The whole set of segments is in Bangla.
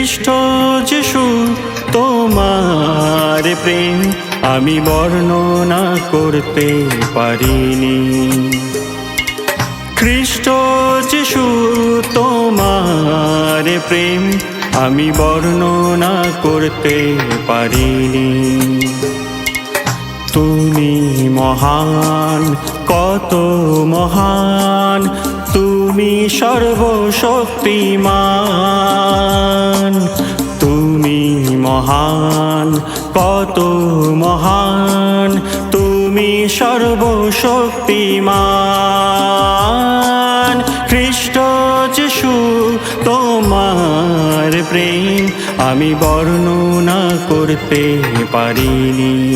খ্রিস্ট যিশু তোমার প্রেম আমি বর্ণনা করতে পারিনি। খ্রিস্ট যিশু তোমার প্রেম আমি বর্ণনা করতে পারিনি। তুমি মহান, কত মহান, তুমি সর্বশক্তিমান। তুমি মহান, কত মহান, তুমি সর্বশক্তিমান। খ্রিস্ট যিশু তোমার প্রেম আমি বর্ণনা করতে পারিনি।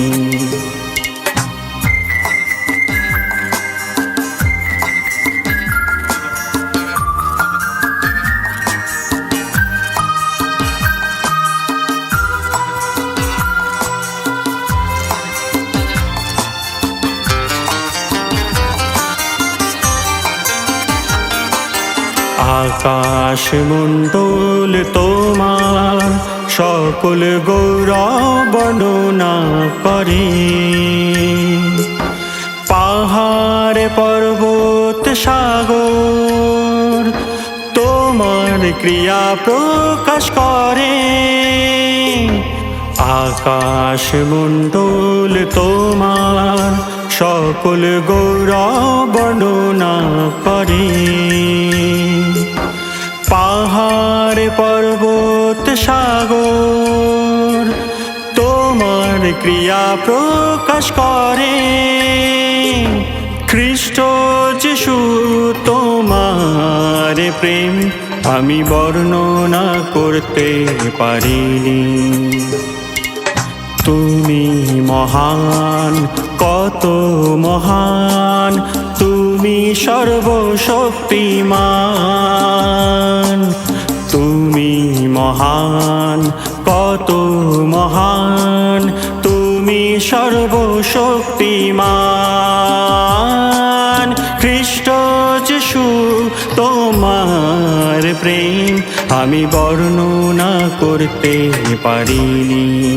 আকাশ মণ্ডল তোমার সকল গৌরব বর্ণনা করে। পাহাড় পর্বত সাগর তোমার ক্রিয়া প্রকাশ করে। আকাশ মণ্ডল তোমার সকল গৌরব বর্ণনা করে। পাহাড় পর্বত সাগর তোমার ক্রিয়া প্রকাশ করে। খ্রিস্ট যিশু তোমার প্রেম আমি বর্ণনা করতে পারিনি। তুমি মহান, কত মহান, তুমি সর্বশক্তিমান। তুমি মহান, কত মহান, তুমি সর্বশক্তিমান। খ্রিস্ট যিশু তোমার প্রেম আমি বর্ণনা করতে পারিনি।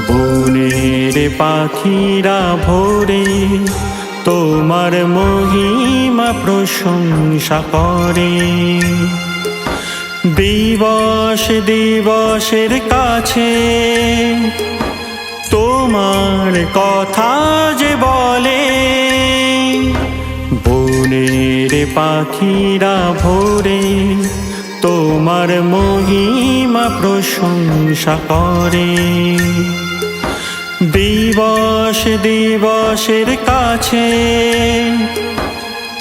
বনের পাখিরা ভোরে তোমার মহিমা প্রশংসা করে। দিবস দিবসের কাছে তোমার কথা যে বলে। বনের পাখিরা ভোরে তোমার মহিমা প্রশংসা করে। দিবস দিবসের কাছে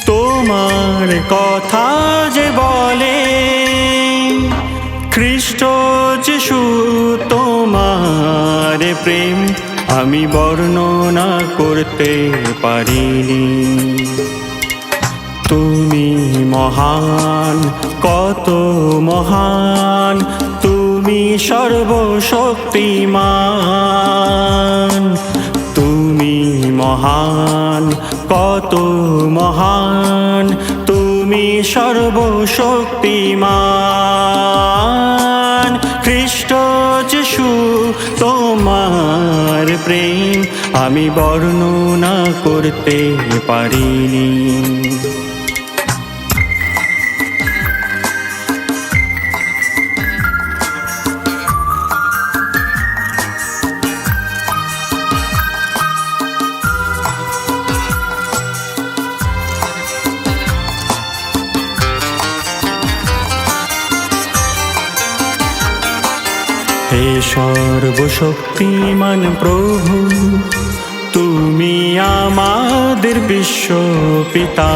তোমার কথা যে বলে। খ্রিস্ট যিশু তোমার প্রেম আমি বর্ণনা করতে পারিনি। তুমি মহান, কত মহান, তুমি সর্বশক্তিমান। তুমি মহান, কত মহান, তুমি সর্বশক্তিমান। খ্রিস্ট যিশু তোমার প্রেম আমি বর্ণনা করতে পারিনি। হে সর্বশক্তিমান প্রভু, তুমি আমাদের বিশ্বপিতা।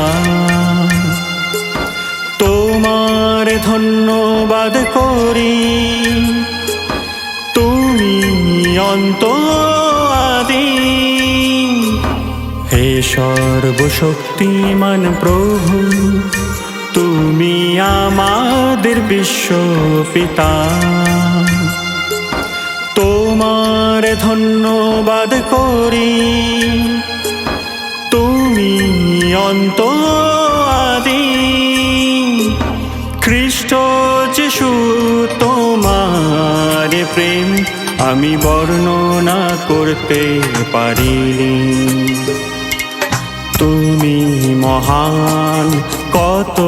তোমার ধন্যবাদ করি, তুমি অন্ত আদি। হে সর্বশক্তিমান প্রভু, তুমি আমাদের বিশ্ব পিতা। তোমার ধন্যবাদ করি, তুমি অন্ত আদি। খ্রিস্ট যিশু তোমার প্রেম আমি বর্ণনা করতে পারিনি। তুমি মহান, কত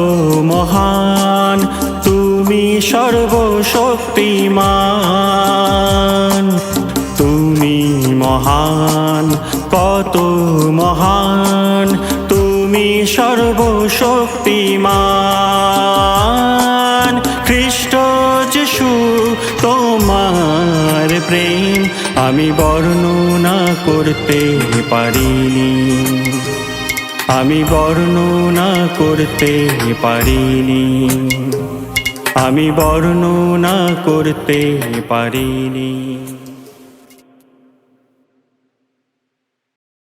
মহান, তুমি সর্বশক্তিমান। তুমি মহান, কত মহান, তুমি সর্বশক্তিমান। খ্রিস্ট যিশু তোমার প্রেম আমি বর্ণনা করতে পারিনি, আমি বর্ণনা করতে পারিনি, আমি বর্ণনা করতে পারিনি।